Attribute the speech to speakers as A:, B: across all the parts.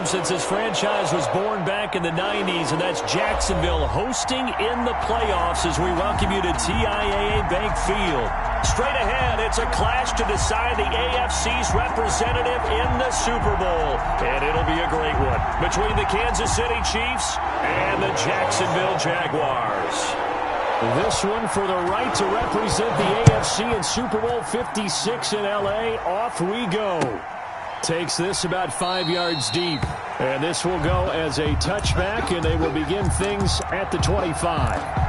A: time since this franchise was born back in the 90s, and that's Jacksonville hosting in the playoffs as we welcome you to TIAA Bank Field. Straight ahead, it's a clash to decide the AFC's representative in the Super Bowl, and it'll be a great one between the Kansas City Chiefs and the Jacksonville Jaguars. This one for the right to represent the AFC in Super Bowl 56 in L.A. Off we go. Takes this about 5 yards deep. And this will go as a touchback, and they will begin things at the 25.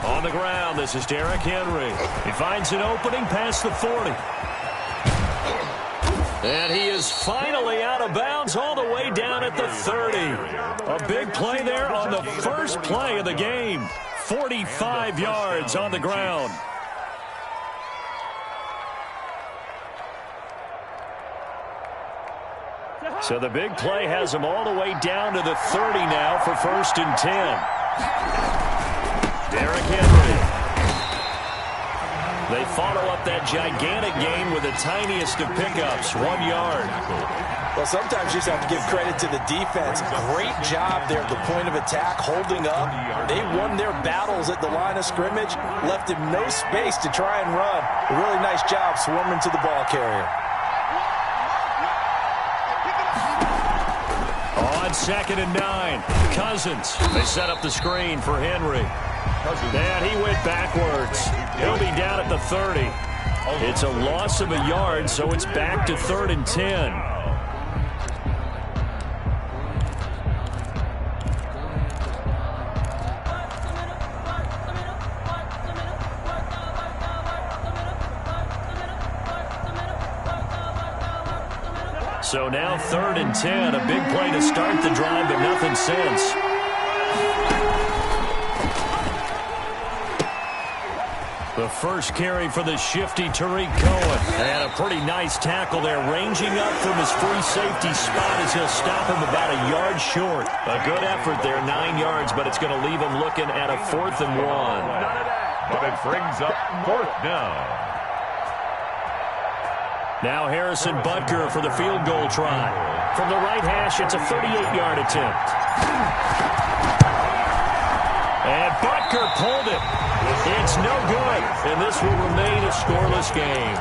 A: On the ground, this is Derrick Henry. He finds an opening past the 40. And he is finally out of bounds all the way down at the 30. A big play there on the first play of the game. 45 yards on the ground. So the big play has him all the way down to the 30 now for 1st and 10. Derrick Henry. They follow up that gigantic gain with the tiniest of pickups, 1 yard.
B: Well, sometimes you just have to give credit to the defense. Great job there at the point of attack, holding up. They won their battles at the line of scrimmage, left him no space to try and run. A really nice job swarming to the ball carrier.
A: On 2nd and 9, Cousins. They set up the screen for Henry. And he went backwards. He'll be down at the 30. It's a loss of a yard, so it's back to 3rd and 10. So now 3rd and 10. A big play to start the drive, but nothing since. The first carry for the shifty Tariq Cohen. And a pretty nice tackle there, ranging up from his free safety spot as he'll stop him about a yard short. A good effort there, 9 yards, but it's going to leave him looking at a 4th and 1.
C: But it brings up 4th down.
A: Now Harrison Butker for the field goal try. From the right hash, it's a 38-yard attempt. And Butker pulled it. It's no good, and this will remain a scoreless game.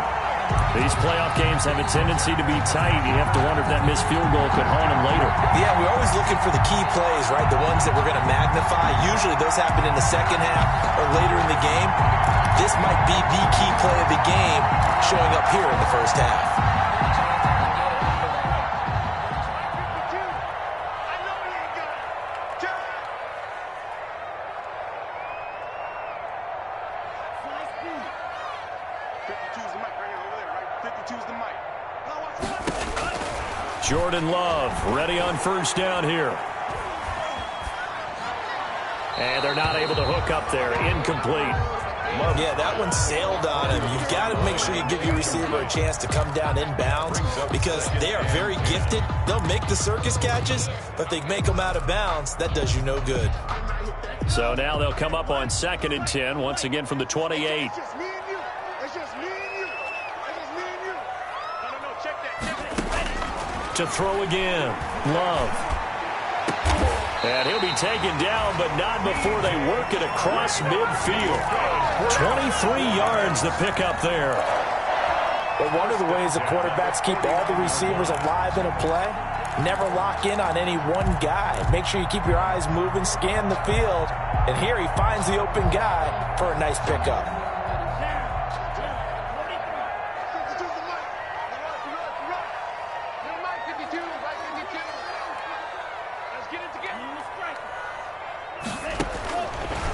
A: These playoff games have a tendency to be tight. You have to wonder if that missed field goal could haunt him later.
B: Yeah, we're always looking for the key plays, right? The ones that we're going to magnify. Usually those happen in the second half or later in the game. This might be the key play of the game showing up here in the first half.
A: Jordan Love ready on 1st down here. And they're not able to hook up there. Incomplete.
B: Yeah, that one sailed on him. You've got to make sure you give your receiver a chance to come down inbounds because they are very gifted. They'll make the circus catches, but they make them out of bounds. That does you no good.
A: So now they'll come up on 2nd and 10, once again from the 28. To throw again. Love. And he'll be taken down, but not before they work it across midfield. 23 yards to pick up there.
B: But one of the ways the quarterbacks keep all the receivers alive in a play, never lock in on any one guy. Make sure you keep your eyes moving, scan the field, and here he finds the open guy for a nice pickup.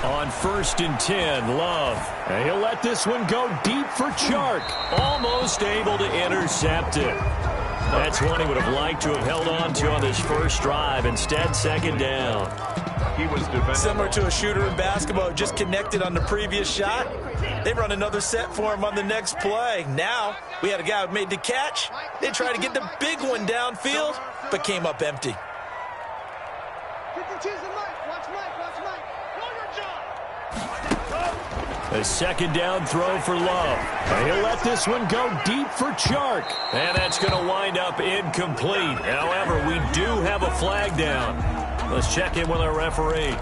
A: On 1st and 10, Love. And he'll let this one go deep for Chark. Almost able to intercept it. That's one he would have liked to have held on to on this first drive. Instead, 2nd down.
C: He was defended.
B: Similar to a shooter in basketball, just connected on the previous shot. They run another set for him on the next play. Now, we had a guy who made the catch. They tried to get the big one downfield, but came up empty.
A: A second down throw for Love. And he'll let this one go deep for Chark. And that's going to wind up incomplete. However, we do have a flag down. Let's check in with our referee.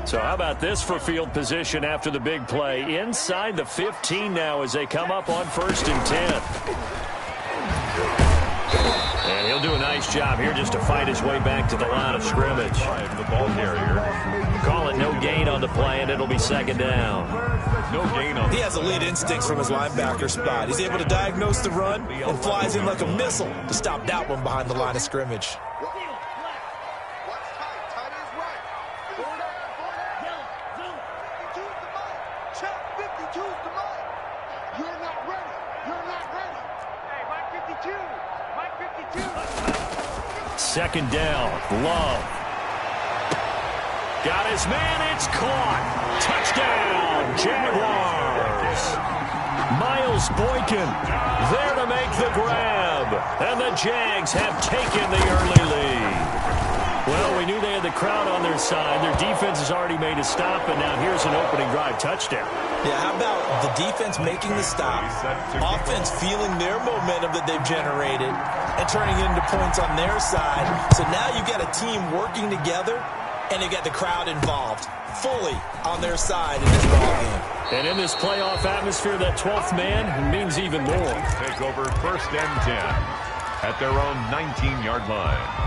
A: So how about this for field position after the big play? Inside the 15 now as they come up on 1st and 10. And he'll do a nice job here just to fight his way back to the line of scrimmage.
C: The ball carrier.
A: Call it no gain on the play, and it'll be second down.
C: No gain on.
B: He has elite instincts from his linebacker spot. He's able to diagnose the run and flies in like a missile to stop that one behind the line of scrimmage.
A: Second down, Love. Got his man, it's caught. Touchdown, Jaguars. Miles Boykin there to make the grab. And the Jags have taken the early lead. Well, we knew they had the crowd on their side. Their defense has already made a stop, and now here's an opening drive touchdown.
B: Yeah, how about the defense making the stop, offense feeling their momentum that they've generated, and turning it into points on their side. So now you've got a team working together, and you got the crowd involved fully on their side in this ballgame.
A: And in this playoff atmosphere, that 12th man means even more.
C: Take over 1st and 10 at their own 19-yard line.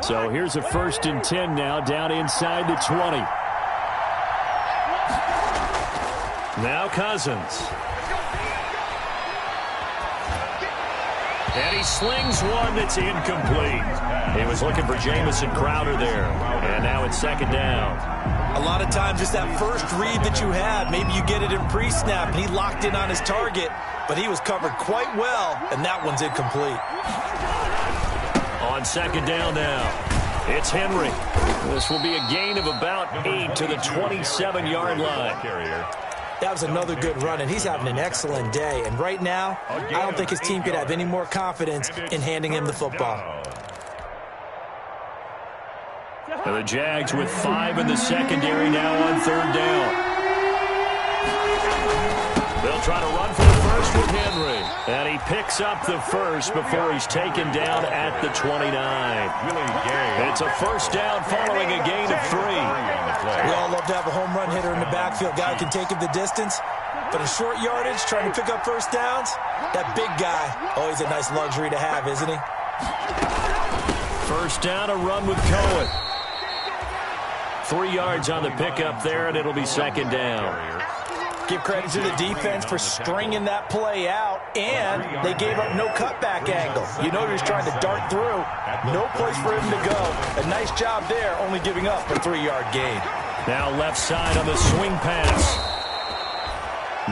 A: So here's a 1st and 10 now, down inside the 20. Now Cousins. And he slings one that's incomplete. He was looking for Jamison Crowder there. And now it's second down.
B: A lot of times it's that first read that you had. Maybe you get it in pre-snap, and he locked in on his target, but he was covered quite well, and that one's incomplete.
A: On second down now, it's Henry. This will be a gain of about 8 to the 27-yard line.
B: That was another good run, and he's having an excellent day. And right now, I don't think his team could have any more confidence in handing him the football.
A: And the Jags with 5 in the secondary now on 3rd down. They'll try to run for the first with Henry. And he picks up the first before he's taken down at the 29. It's a 1st down following a gain of 3.
B: We all love to have a home run hitter in the backfield. Guy who can take it the distance. But in short yardage, trying to pick up 1st downs, that big guy, always a nice luxury to have, isn't he?
A: 1st down, a run with Cohen. 3 yards on the pickup there, and it'll be second down.
B: Give credit to the defense for stringing that play out, and they gave up no cutback angle. You know he was trying to dart through. No place for him to go. A nice job there, only giving up a 3-yard gain.
A: Now left side on the swing pass.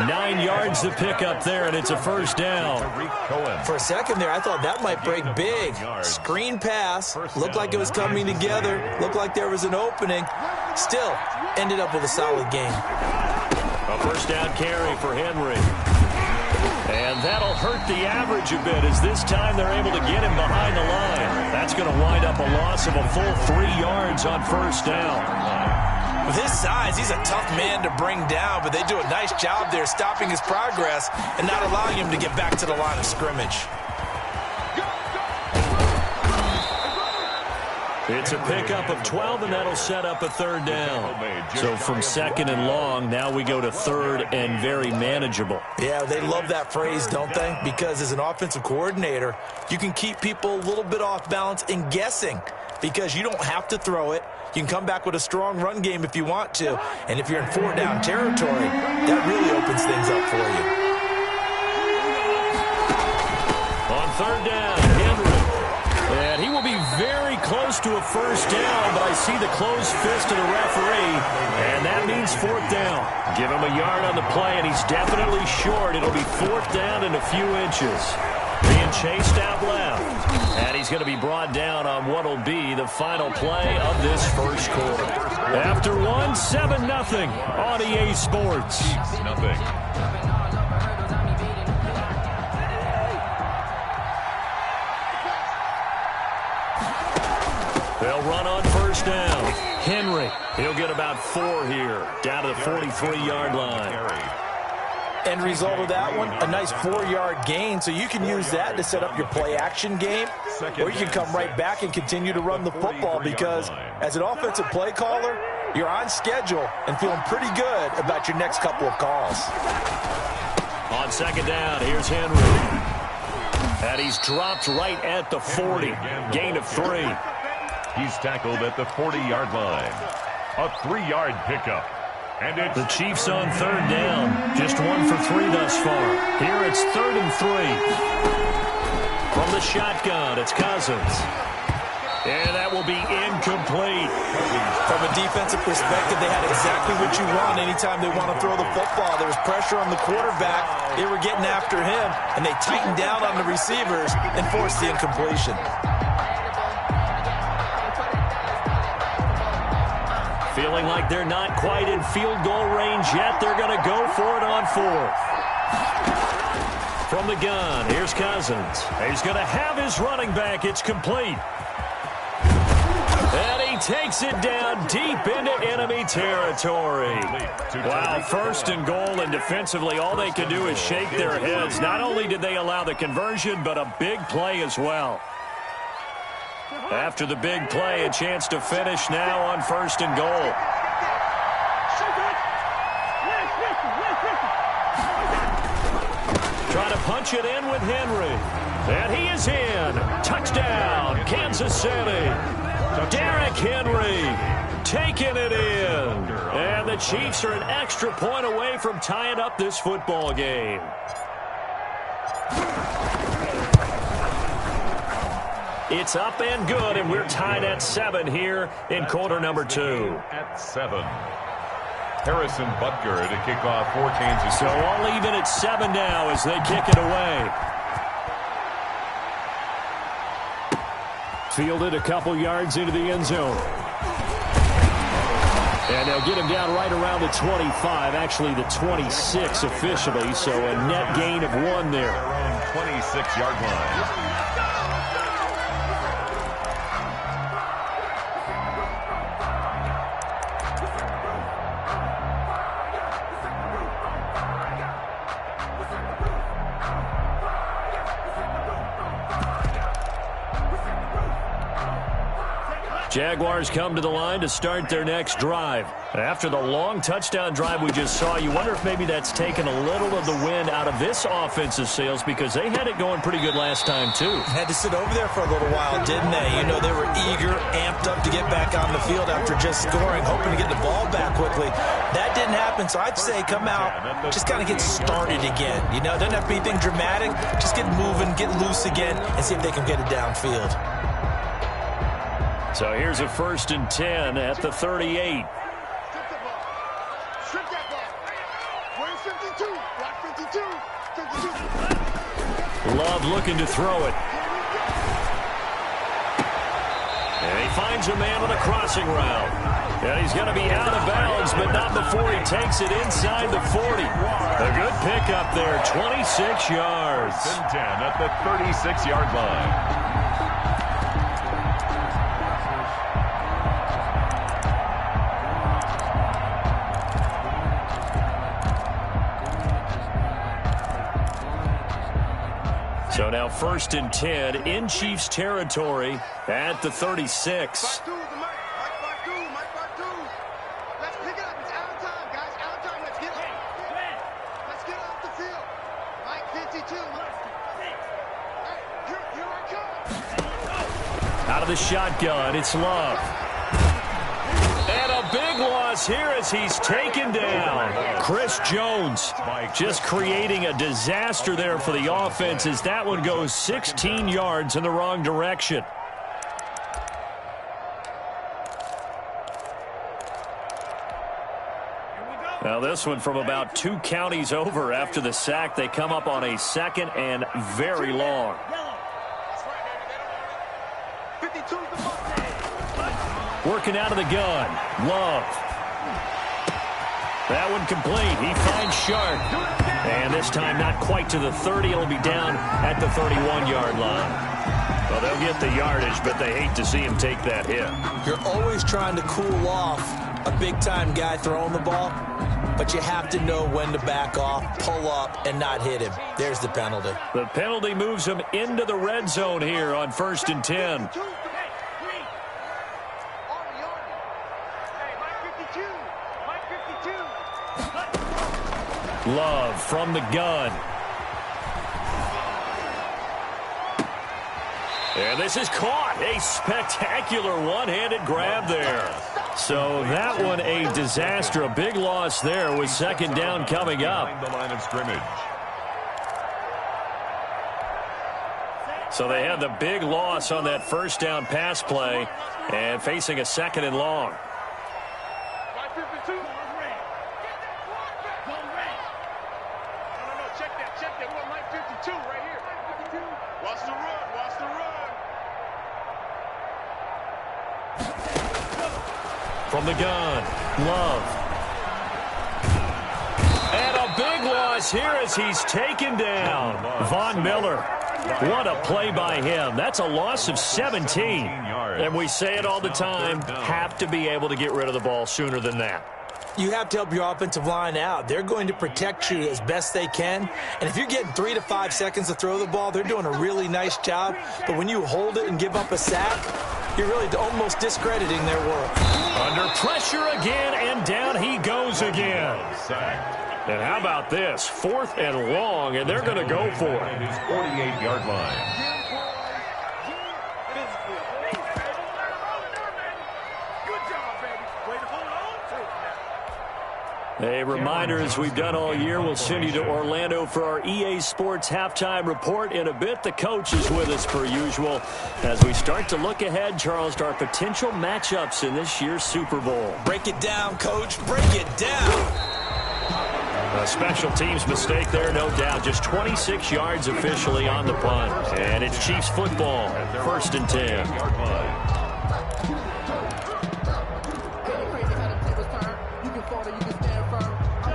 A: 9 yards to pick up there, and it's a 1st down.
B: For a second there, I thought that might break big. Screen pass. Looked like it was coming together. Looked like there was an opening. Still, ended up with a solid game.
A: A 1st down carry for Henry. And that'll hurt the average a bit as this time they're able to get him behind the line. That's going to wind up a loss of a full 3 yards on 1st down.
B: With his size, he's a tough man to bring down, but they do a nice job there stopping his progress and not allowing him to get back to the line of scrimmage.
A: It's a pickup of 12, and that'll set up a 3rd down. So from 2nd and long, now we go to 3rd and very manageable.
B: Yeah, they love that phrase, don't they? Because as an offensive coordinator, you can keep people a little bit off balance and guessing. because you don't have to throw it. You can come back with a strong run game if you want to. And if you're in 4-down territory, that really opens things up for you.
A: On 3rd down, Henry. And he will be very close to a first down, but I see the closed fist of the referee, and that means 4th down. Give him a yard on the play, and he's definitely short. It'll be 4th down and a few inches. Being chased out left, and he's going to be brought down on what will be the final play of this first quarter. After 7-0 on EA Sports.
C: Nothing.
A: They'll run on first down. Henry, he'll get about 4 here, down to the 43-yard line.
B: End result of that one, a nice 4-yard gain, so you can use that to set up your play-action game, or you can come right back and continue to run the football because as an offensive play caller, you're on schedule and feeling pretty good about your next couple of calls.
A: On 2nd down, here's Henry. And he's dropped right at the 40, gain of 3.
C: He's tackled at the 40-yard line. A 3-yard pickup. And it's
A: the Chiefs on 3rd down. Just 1 for 3 thus far. Here it's 3rd and 3. From the shotgun, it's Cousins. And that will be incomplete.
B: From a defensive perspective, they had exactly what you want anytime they want to throw the football. There was pressure on the quarterback. They were getting after him, and they tightened down on the receivers and forced the incompletion.
A: Feeling like they're not quite in field goal range yet. They're going to go for it on 4th. From the gun, here's Cousins. He's going to have his running back. It's complete. And he takes it down deep into enemy territory. Wow, 1st and goal, and defensively all they can do is shake their heads. Not only did they allow the conversion, but a big play as well. After the big play, a chance to finish now on 1st and goal. Trying to punch it in with Henry. And he is in. Touchdown, Kansas City. Derrick Henry taking it in. And the Chiefs are an extra point away from tying up this football game. It's up and good, and we're tied at 7 here in quarter number 2.
C: At 7. Harrison Butker to kick off for Kansas City.
A: So all even at 7 now as they kick it away. Fielded a couple yards into the end zone. And they'll get him down right around the 25, actually the 26 officially, so a net gain of 1 there.
C: Around 26-yard line.
A: Jaguars come to the line to start their next drive. After the long touchdown drive we just saw, you wonder if maybe that's taken a little of the wind out of this offensive sails because they had it going pretty good last time, too.
B: Had to sit over there for a little while, didn't they? You know, they were eager, amped up to get back on the field after just scoring, hoping to get the ball back quickly. That didn't happen, so I'd say come out, just kind of get started again. You know, doesn't have to be anything dramatic. Just get moving, get loose again, and see if they can get it downfield.
A: So here's a 1st and 10 at the 38. Love looking to throw it. And he finds a man on a crossing route. And he's going to be out of bounds, but not before he takes it inside the 40. A good pickup there, 26 yards.
C: 10 at the 36-yard line.
A: So now 1st and 10 in Chiefs territory at the 36. Out of the shotgun, it's Love. And a big loss here as he's taken down. Chris Jones just creating a disaster there for the offense as that one goes 16 yards in the wrong direction. Now this one from about 2 counties over after the sack. They come up on a 2nd and very long. Working out of the gun. Love. That one complete. He finds Sharp. And this time not quite to the 30. It'll be down at the 31-yard line. Well, they'll get the yardage, but they hate to see him take that hit.
B: You're always trying to cool off a big-time guy throwing the ball, but you have to know when to back off, pull up, and not hit him. There's the penalty.
A: The penalty moves him into the red zone here on 1st and 10. Love from the gun. And this is caught. A spectacular one-handed grab there. So that one a disaster. A big loss there with 2nd down coming up.
C: The line of scrimmage.
A: So they had the big loss on that 1st down pass play and facing a 2nd and long. From the gun, Love. And a big loss here as he's taken down. Von Miller. What a play by him. That's a loss of 17. And we say it all the time, have to be able to get rid of the ball sooner than that.
B: You have to help your offensive line out. They're going to protect you as best they can. And if you're getting 3 to 5 seconds to throw the ball, they're doing a really nice job. But when you hold it and give up a sack, you're really almost discrediting their work.
A: Under pressure again, and down he goes again. And how about this? 4th and long, and they're going to go for it.
C: His 48-yard line.
A: A reminder, as we've done all year, we'll send you to Orlando for our EA Sports halftime report in a bit. The coach is with us per usual as we start to look ahead, Charles, to our potential matchups in this year's Super Bowl.
B: Break it down, Coach. Break it down.
A: A special teams mistake there, no doubt. Just 26 yards officially on the punt. And it's Chiefs football, 1st and 10.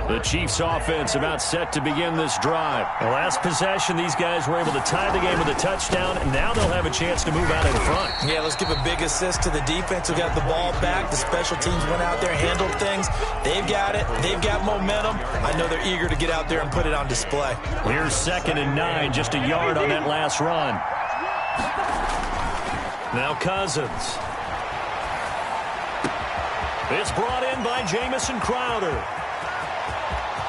A: The Chiefs offense about set to begin this drive. The last possession, these guys were able to tie the game with a touchdown, and now they'll have a chance to move out in front.
B: Yeah, let's give a big assist to the defense who got the ball back. The special teams went out there, handled things. They've got it. They've got momentum. I know they're eager to get out there and put it on display.
A: Here's 2nd and 9, just a yard on that last run. Now Cousins. It's brought in by Jamison Crowder.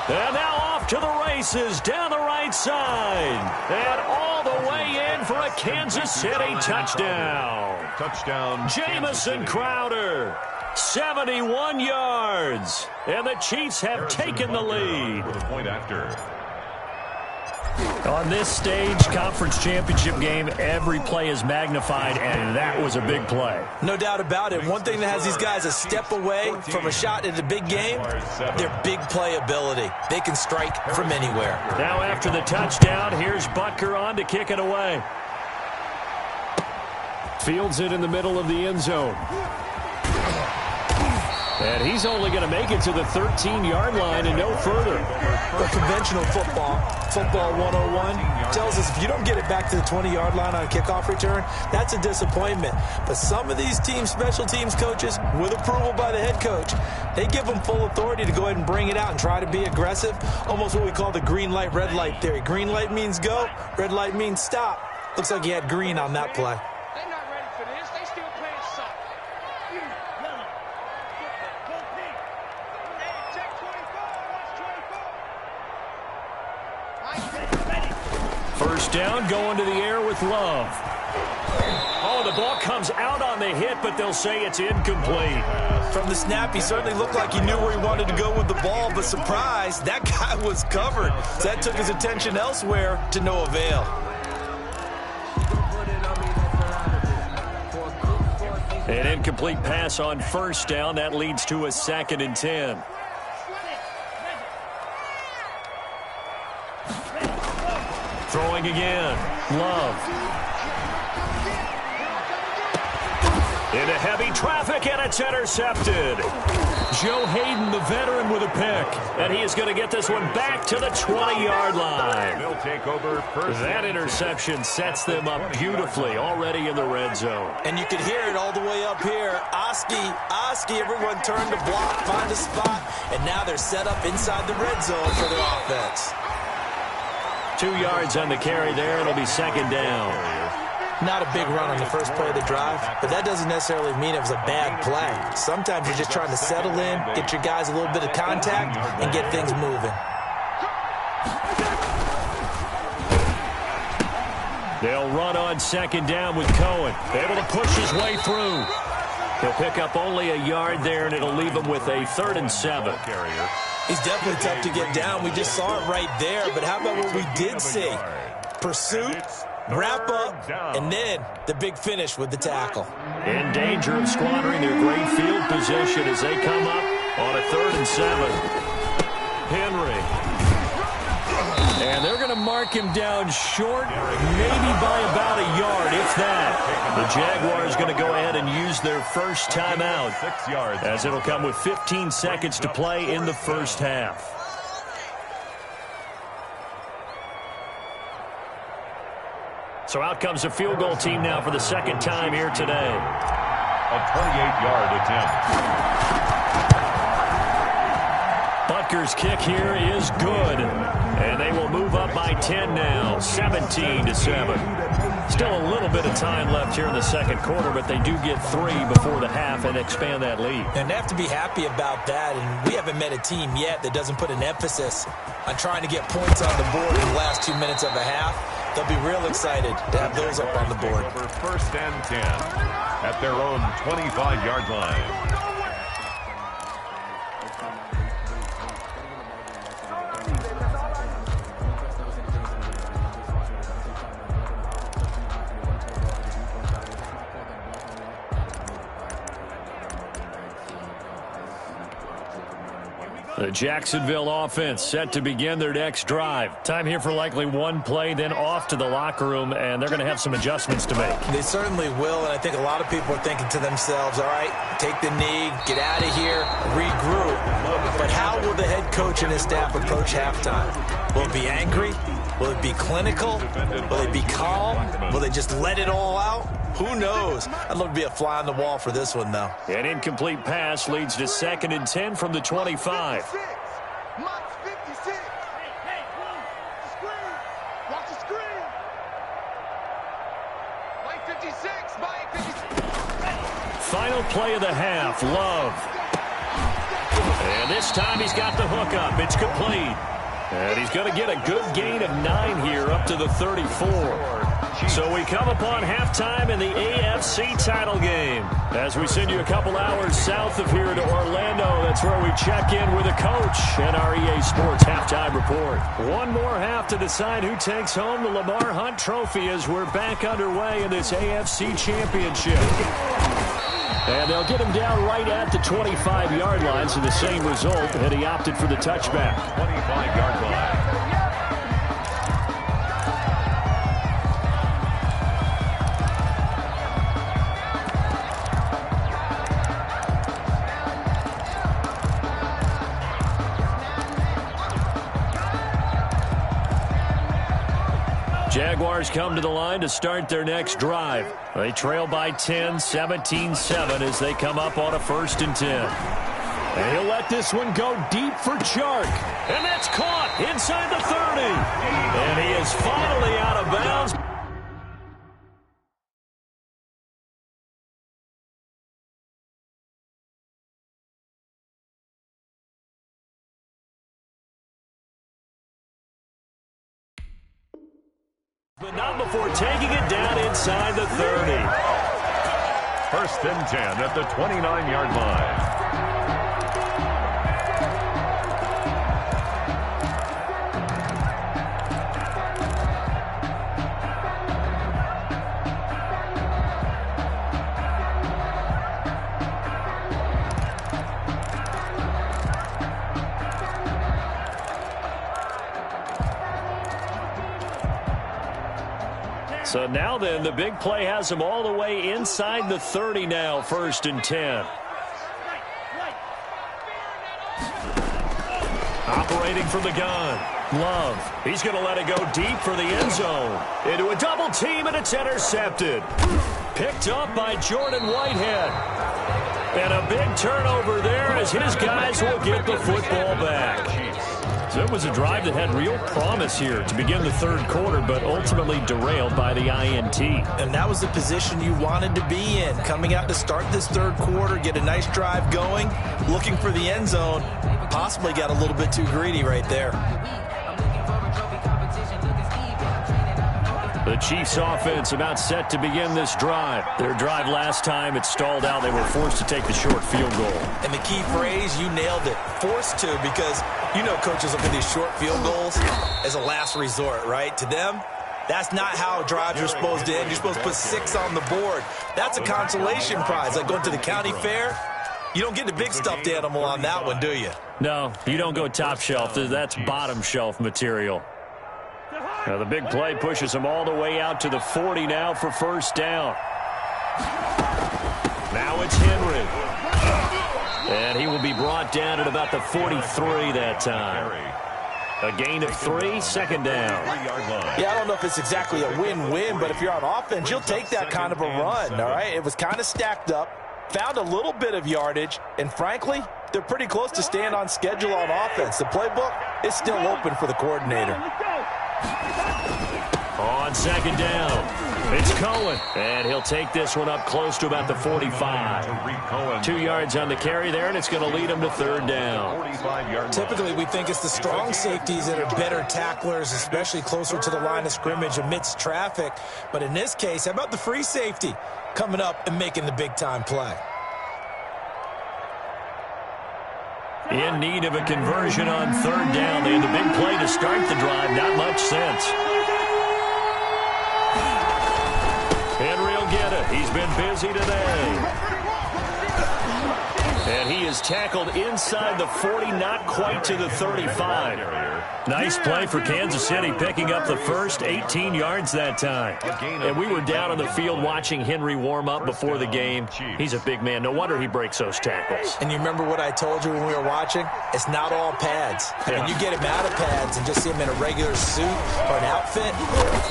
A: And now off to the races down the right side. And all the way in for a Kansas City touchdown.
C: Touchdown.
A: Jamison Crowder, 71 yards. And the Chiefs have taken the lead.
C: With a point after.
A: On this stage, conference championship game, every play is magnified, and that was a big play.
B: No doubt about it. One thing that has these guys a step away from a shot at a big game, their big play ability. They can strike from anywhere.
A: Now after the touchdown, here's Butker on to kick it away. Fields it in the middle of the end zone. And he's only going to make it to the 13-yard line and no further.
B: But conventional football 101, tells us if you don't get it back to the 20-yard line on a kickoff return, that's a disappointment. But some of these teams, special teams coaches, with approval by the head coach, they give them full authority to go ahead and bring it out and try to be aggressive. Almost what we call the green light, red light theory. Green light means go, red light means stop. Looks like he had green on that play.
A: First down, going to the air with Love. Oh, the ball comes out on the hit, but they'll say it's incomplete.
B: From the snap, he certainly looked like he knew where he wanted to go with the ball, but surprise, that guy was covered. So that took his attention elsewhere to no avail.
A: An incomplete pass on first down. That leads to a 2nd and 10. Throwing again. Love. Into heavy traffic, and it's intercepted. Joe Hayden, the veteran, with a pick. And he is going to get this one back to the 20-yard line.
C: They'll take over first.
A: That interception sets them up beautifully already in the red zone.
B: And you can hear it all the way up here. Oski, everyone turned to block, find a spot, and now they're set up inside the red zone for their offense.
A: 2 yards on the carry there. It'll be 2nd down.
B: Not a big run on the first play of the drive, but that doesn't necessarily mean it was a bad play. Sometimes you're just trying to settle in, get your guys a little bit of contact, and get things moving.
A: They'll run on 2nd down with Cohen. Able to push his way through. He'll pick up only a yard there, and it'll leave him with a 3rd and 7.
B: He's definitely tough to get down. We just saw it right there, but how about what we did see? Pursuit, wrap up, and then the big finish with the tackle.
A: In danger of squandering their great field position as they come up on a 3rd and 7. Henry. And they're going to mark him down short, maybe by about a yard, if that. The Jaguars going to go ahead and use their first timeout,
C: 6 yards,
A: as it'll come with 15 seconds to play in the first half. So out comes the field goal team now for the 2nd time here today.
C: A 28-yard attempt.
A: Butker's kick here is good. And they will move up by 10 now, 17-7. Still a little bit of time left here in the 2nd quarter, but they do get 3 before the half and expand that lead.
B: And they have to be happy about that, and we haven't met a team yet that doesn't put an emphasis on trying to get points on the board in the last 2 minutes of a half. They'll be real excited to have those up on the board.
C: Over 1st and 10 at their own 25-yard line.
A: The Jacksonville offense set to begin their next drive. Time here for likely one play, then off to the locker room, and they're going to have some adjustments to make.
B: They certainly will, and I think a lot of people are thinking to themselves, all right, take the knee, get out of here, regroup. But how will the head coach and his staff approach halftime? Will it be angry? Will it be clinical? Will it be calm? Will they just let it all out? Who knows? I'd love to be a fly on the wall for this one, though.
A: An incomplete pass leads to 2nd and 10 from the 25. Final play of the half, Love. And this time he's got the hook up. It's complete. And he's going to get a good gain of 9 here up to the 34. So we come upon halftime in the AFC title game. As we send you a couple hours south of here to Orlando, that's where we check in with a coach and our EA Sports halftime report. One more half to decide who takes home the Lamar Hunt Trophy as we're back underway in this AFC Championship. And they'll get him down right at the 25-yard line, so the same result, and he opted for the touchback.
C: 25-yard line.
A: Jaguars come to the line to start their next drive. They trail by 10, 17-7 as they come up on a 1st and 10. And he'll let this one go deep for Chark. And that's caught inside the 30. And he is finally out of bounds. But not before taking it down inside the 30.
C: 1st and 10 at the 29-yard line.
A: So now then, the big play has him all the way inside the 30 now, 1st and 10. Operating from the gun. Love. He's going to let it go deep for the end zone. Into a double team, and it's intercepted. Picked up by Jordan Whitehead. And a big turnover there as his guys will get the football back. So it was a drive that had real promise here to begin the 3rd quarter, but ultimately derailed by the INT.
B: And that was the position you wanted to be in. Coming out to start this 3rd quarter, get a nice drive going, looking for the end zone. Possibly got a little bit too greedy right there.
A: The Chiefs offense about set to begin this drive. Their drive last time, it stalled out. They were forced to take the short field goal.
B: And the key phrase, you nailed it, forced to, because you know coaches look at these short field goals as a last resort, right? To them, that's not how drives are supposed to end. You're supposed to put 6 on the board. That's a consolation prize, like going to the county fair. You don't get the big stuffed animal on that one, do you?
A: No, you don't go top shelf. That's bottom shelf material. Now the big play pushes him all the way out to the 40 now for 1st down. Now it's Henry. And he will be brought down at about the 43 that time. A gain of 3, 2nd down.
B: Yeah, I don't know if it's exactly a win-win, but if you're on offense, you'll take that kind of a run, all right? It was kind of stacked up, found a little bit of yardage, and frankly, they're pretty close to staying on schedule on offense. The playbook is still open for the coordinator.
A: On 2nd down, it's Cohen. And he'll take this one up close to about the 45. 2 yards on the carry there, and it's going to lead him to 3rd down.
B: Typically, we think it's the strong safeties that are better tacklers, especially closer to the line of scrimmage amidst traffic. But in this case, how about the free safety coming up and making the big-time play?
A: In need of a conversion on 3rd down. They had the big play to start the drive. Not much sense. Henry will get it. He's been busy today. And he is tackled inside the 40, not quite to the 35. Nice play for Kansas City, picking up the first 18 yards that time. And we were down on the field watching Henry warm up before the game. He's a big man. No wonder he breaks those tackles.
B: And you remember what I told you when we were watching? It's not all pads.
A: Yeah.
B: When you get him out of pads and just see him in a regular suit or an outfit,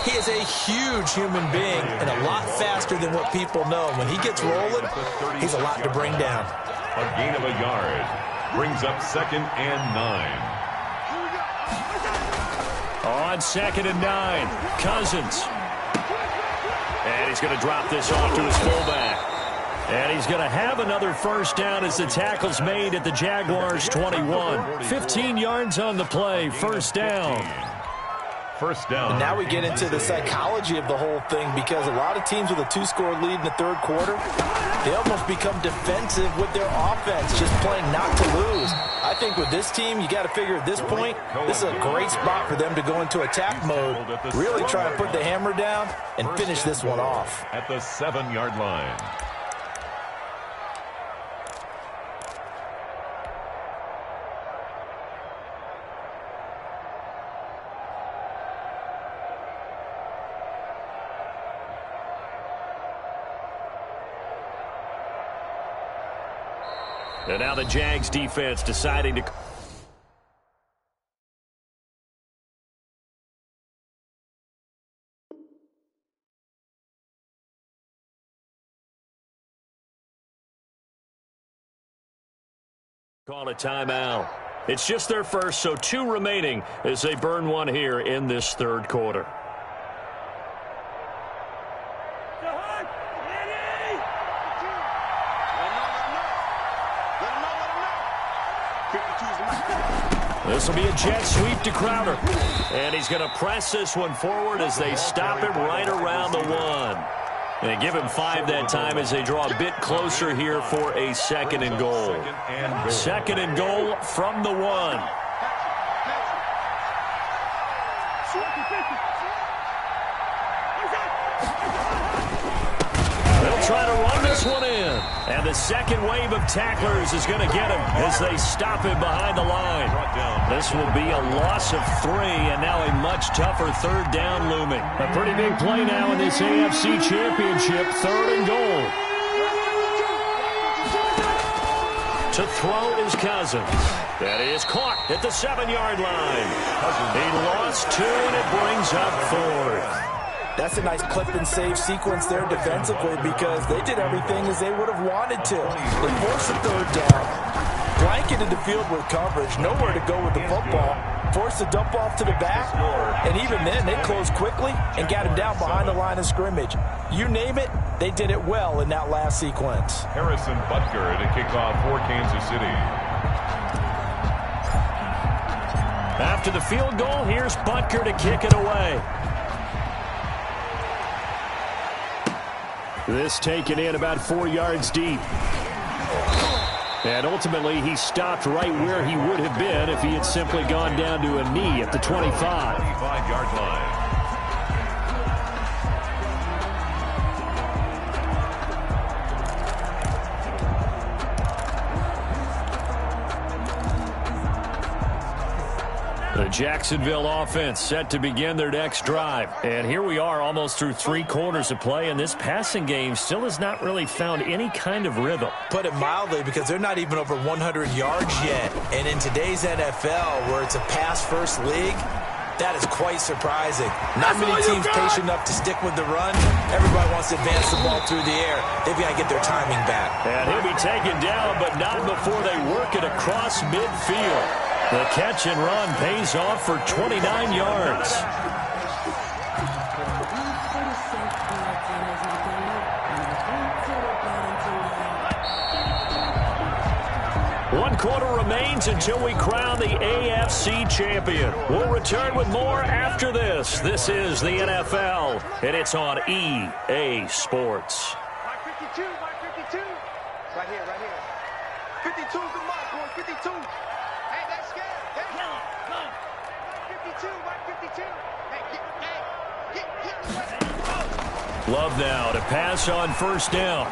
B: he is a huge human being and a lot faster than what people know. When he gets rolling, he's a lot to bring down.
C: A gain of a yard brings up 2nd and 9.
A: On 2nd and 9, Cousins. And he's going to drop this off to his fullback. And he's going to have another 1st down as the tackle's made at the Jaguars' 21. 15 yards on the play, 1st down.
C: 1st down.
B: And now we get into the psychology of the whole thing, because a lot of teams with a 2-score lead in the 3rd quarter, they almost become defensive with their offense, just playing not to lose. I think with this team, you got to figure at this point, this is a great spot for them to go into attack mode, really try and put the hammer down and finish this one off.
C: At the 7-yard line.
A: And now the Jags defense deciding to... call a timeout. It's just their first, so 2 remaining as they burn one here in this 3rd quarter. This will be a jet sweep to Crowder. And he's going to press this one forward as they stop him right around the 1. They give him 5 that time as they draw a bit closer here for a second and goal. Second and goal from the 1. They'll try to run this one in. And the second wave of tacklers is going to get him as they stop him behind the line. This will be a loss of 3, and now a much tougher third down looming. A pretty big play now in this AFC Championship. Third and goal. To throw is Cousins. That is caught at the 7-yard line. He lost 2, and it brings up 4th.
B: That's a nice clip and save sequence there defensively because they did everything as they would have wanted to. They forced a third down, blanketed the field with coverage, nowhere to go with the football, forced the dump off to the back, and even then they closed quickly and got him down behind the line of scrimmage. You name it, they did it well in that last sequence.
C: Harrison Butker to kick off for Kansas City.
A: After the field goal, here's Butker to kick it away. This taken in about 4 yards deep. And ultimately, he stopped right where he would have been if he had simply gone down to a knee at the 25.
C: 25-yard line.
A: The Jacksonville offense set to begin their next drive. And here we are almost through 3 quarters of play, and this passing game still has not really found any kind of rhythm.
B: Put it mildly, because they're not even over 100 yards yet. And in today's NFL, where it's a pass-first league, that is quite surprising. Not many teams patient enough to stick with the run. Everybody wants to advance the ball through the air. They've got to get their timing back.
A: And he'll be taken down, but not before they work it across midfield. The catch and run pays off for 29 yards. One quarter remains until we crown the AFC champion. We'll return with more after this. This is the NFL, and it's on EA Sports.
D: Mark 52, Mark 52. Right here, right here. 52 is the mark, boy, 52. Hey, that's scared. Hey, Mark 52, Mark 52. Hey, get.
A: Love now to pass on first down.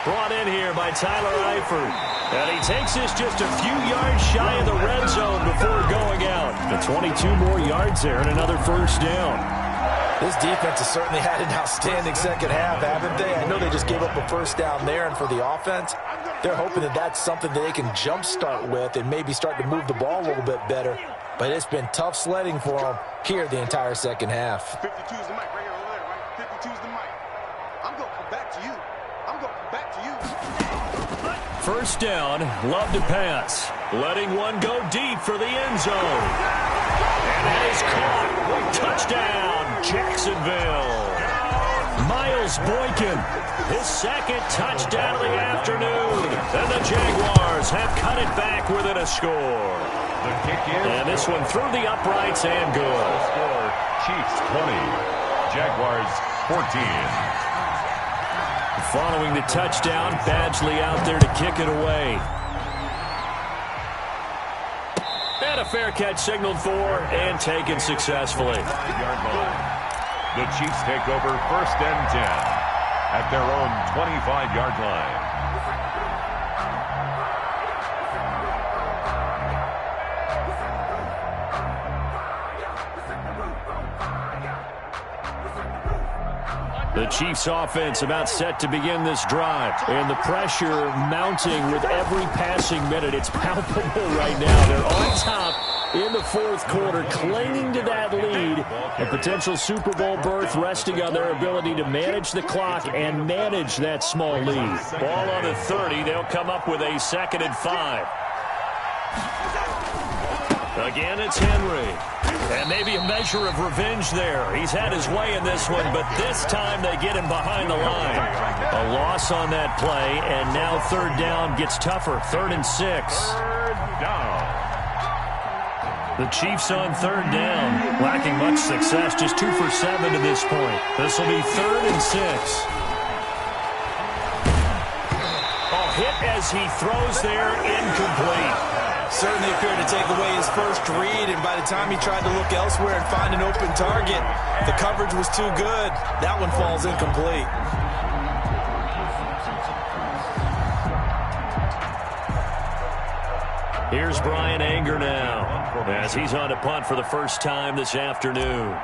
A: Brought in here by Tyler Eifert. And he takes this just a few yards shy of the red zone before going out. The 22 more yards there and another first down.
B: This defense has certainly had an outstanding second half, haven't they? I know they just gave up a first down there, and for the offense, they're hoping that that's something that they can jumpstart with and maybe start to move the ball a little bit better. But it's been tough sledding for them here the entire second half.
D: 52 is the mic right here over there, right? 52 is the mic. I'm going to come back to you. I'm going to come back to you.
A: First down, Love to pass. Letting one go deep for the end zone. And that is caught. Touchdown, Jacksonville. Miles Boykin, his second touchdown of the afternoon. And the Jaguars have cut it back within a score.
C: The kick is,
A: and this one through the uprights and good.
C: Score, Chiefs 20, Jaguars 14.
A: Following the touchdown, Badgley out there to kick it away. And a fair catch signaled for and taken successfully.
C: 5-yard line. The Chiefs take over first and 10 at their own 25-yard line.
A: The Chiefs offense about set to begin this drive. And the pressure mounting with every passing minute. It's palpable right now. They're on top in the fourth quarter, clinging to that lead. A potential Super Bowl berth resting on their ability to manage the clock and manage that small lead. Ball on the 30. They'll come up with a 2nd and 5. Again, it's Henry. And maybe a measure of revenge there. He's had his way in this one, but this time they get him behind the line. A loss on that play, and now third down gets tougher. 3rd and 6.
C: Third down.
A: The Chiefs on third down, lacking much success, just 2 for 7 to this point. This will be 3rd and 6. Oh, hit as he throws there, incomplete.
B: Certainly appeared to take away his first read, and by the time he tried to look elsewhere and find an open target, the coverage was too good. That one falls incomplete.
A: Here's Brian Anger now, as he's on to punt for the first time this afternoon.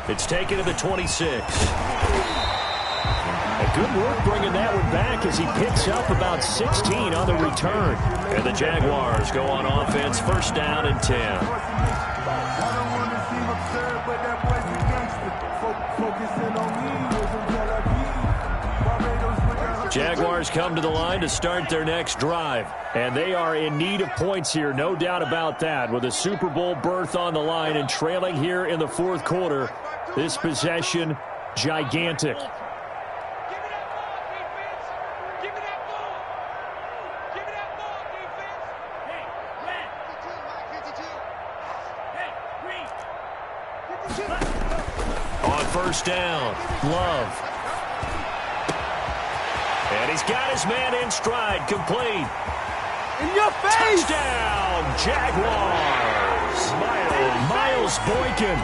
A: It's taken to the 26. A good work bringing that one back as he picks up about 16 on the return. And the Jaguars go on offense, 1st down and 10. Jaguars come to the line to start their next drive. And they are in need of points here, no doubt about that. With a Super Bowl berth on the line and trailing here in the 4th quarter, this possession, gigantic. On 1st down, Love. And he's got his man in stride, complete.
E: In your face!
A: Touchdown, Jaguars! Miles Boykin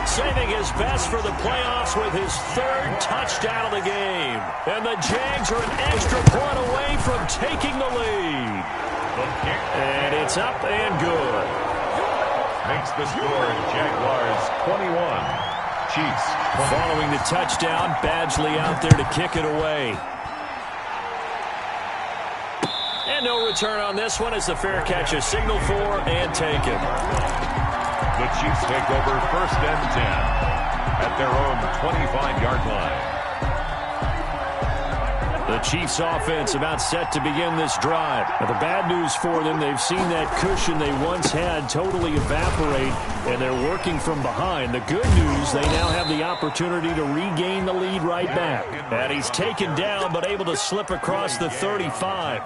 A: saving his best for the playoffs with his 3rd touchdown of the game. And the Jags are an extra point away from taking the lead. And it's up and good.
C: Makes the score Jaguars 21. Chiefs 20.
A: Following the touchdown, Badgley out there to kick it away. And no return on this one as the fair catch is signaled for and taken.
C: The Chiefs take over 1st and 10 at their own 25-yard line.
A: The Chiefs offense about set to begin this drive. Now, the bad news for them, they've seen that cushion they once had totally evaporate, and they're working from behind. The good news, they now have the opportunity to regain the lead right back. And he's taken down, but able to slip across the 35.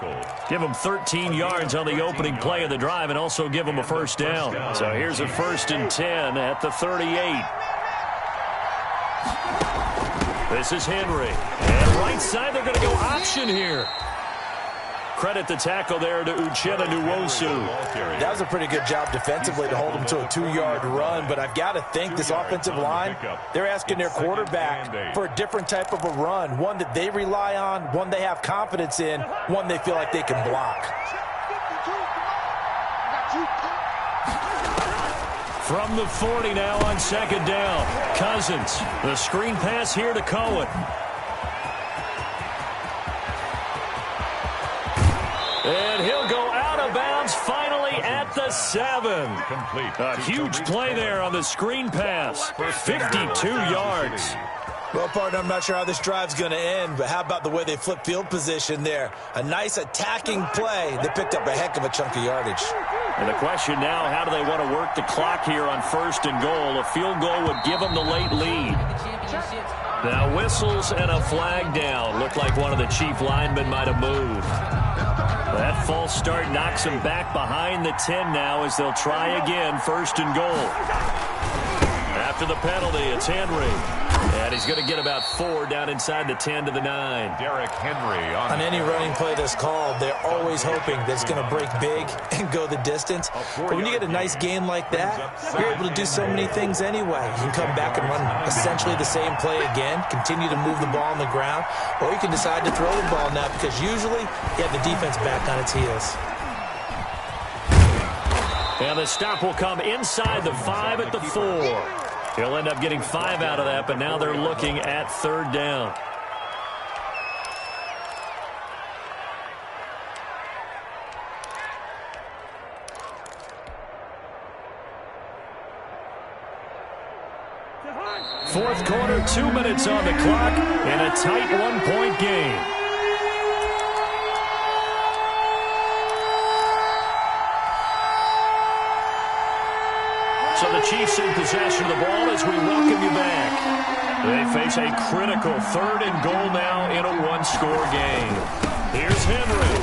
A: Give him 13 yards on the opening play of the drive and also give him a 1st down. So here's a 1st and 10 at the 38. This is Henry. And right side, they're going to go option here. Credit the tackle there to Uchenna Nwosu.
B: That was a pretty good job defensively to hold him to a 2-yard run, but I've got to think this offensive line, they're asking their quarterback for a different type of a run, one that they rely on, one they have confidence in, one they feel like they can block.
A: From the 40 now on 2nd down. Cousins, the screen pass here to Cohen. And he'll go out of bounds finally at the 7.
C: Complete.
A: A huge play there on the screen pass. 52 yards.
B: Well, partner, I'm not sure how this drive's going to end, but how about the way they flip field position there? A nice attacking play. They picked up a heck of a chunk of yardage.
A: And the question now, how do they want to work the clock here on 1st and goal? A field goal would give them the late lead. Now whistles and a flag down. Looked like one of the Chief linemen might have moved. That false start knocks them back behind the 10 now as they'll try again, 1st and goal. After the penalty, it's Henry. And he's going to get about 4 down inside the 10 to the 9.
C: Derrick Henry
B: on any running play that's called, they're always hoping that it's going to break big and go the distance. But when you get a nice game like that, you're able to do so many things anyway. You can come back and run essentially the same play again, continue to move the ball on the ground, or you can decide to throw the ball now because usually you have the defense back on its heels.
A: And the stop will come inside the 5 at the 4. He'll end up getting 5 out of that, but now they're looking at 3rd down. Fourth quarter, 2 minutes on the clock in a tight 1-point game. So the Chiefs in possession of the ball as we welcome you back. They face a critical 3rd and goal now in a one-score game. Here's Henry.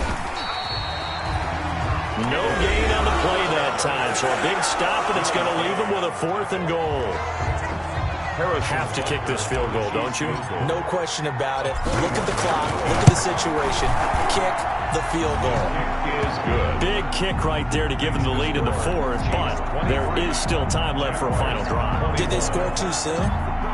A: No gain on the play that time, so a big stop, and it's going to leave them with a 4th and goal. Have to kick this field goal, don't you?
B: No question about it. Look at the clock. Look at the situation. Kick the field goal.
C: Is good.
A: Big kick right there to give them the lead in the 4th, but there is still time left for a final drive.
B: Did they score too soon?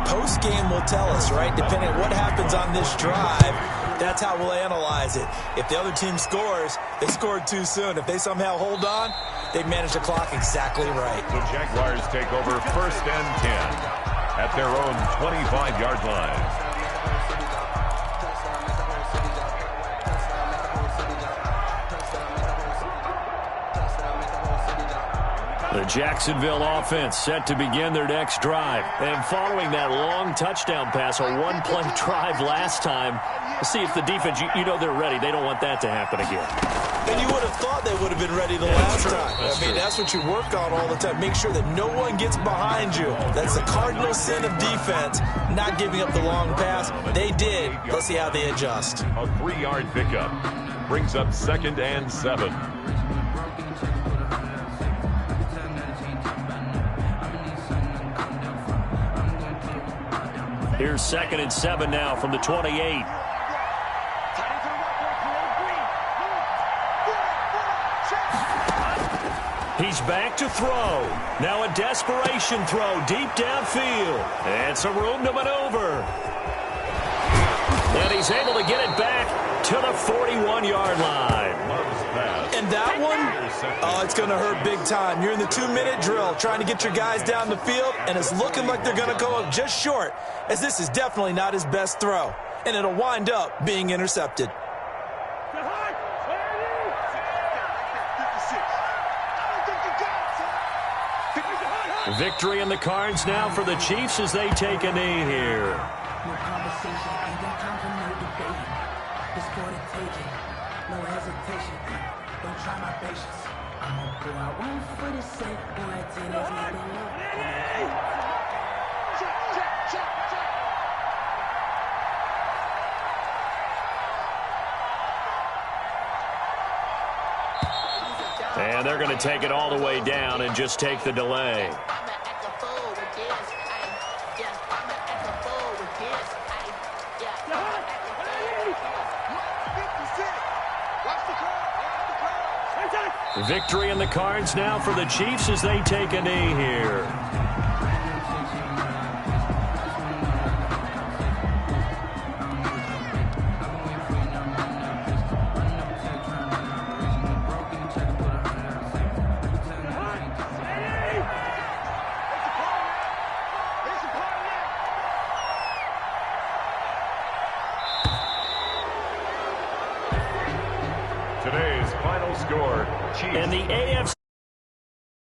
B: Post-game will tell us, right? Depending on what happens on this drive, that's how we'll analyze it. If the other team scores, they scored too soon. If they somehow hold on, they manage the clock exactly right.
C: The Jaguars take over 1st and 10 at their own 25-yard line.
A: The Jacksonville offense set to begin their next drive. And following that long touchdown pass, a one-play drive last time, see if the defense, you know they're ready. They don't want that to happen again.
B: And you would have thought they would have been ready the last time. That's what you work on all the time. Make sure that no one gets behind you. That's the cardinal sin of defense, not giving up the long pass. They did. Let's see how they adjust.
C: A 3-yard pickup brings up 2nd and 7.
A: Here's 2nd and 7 now from the 28. He's back to throw. Now a desperation throw deep downfield. And some room to maneuver. And he's able to get it back to the 41-yard line.
B: And that one, it's going to hurt big time. You're in the 2-minute drill trying to get your guys down the field, and it's looking like they're going to go up just short, as this is definitely not his best throw. And it'll wind up being intercepted.
A: Victory in the cards now for the Chiefs as they take a knee here.
F: No conversation, ain't got time for no debate. It's for the taking, no hesitation. Don't try my patience. I'm gonna pull out one for the sake, boy, till there's nothing left.
A: And they're going to take it all the way down and just take the delay. Victory in the cards now for the Chiefs as they take a knee here.
C: Today's final score, Chiefs.
A: And the AFC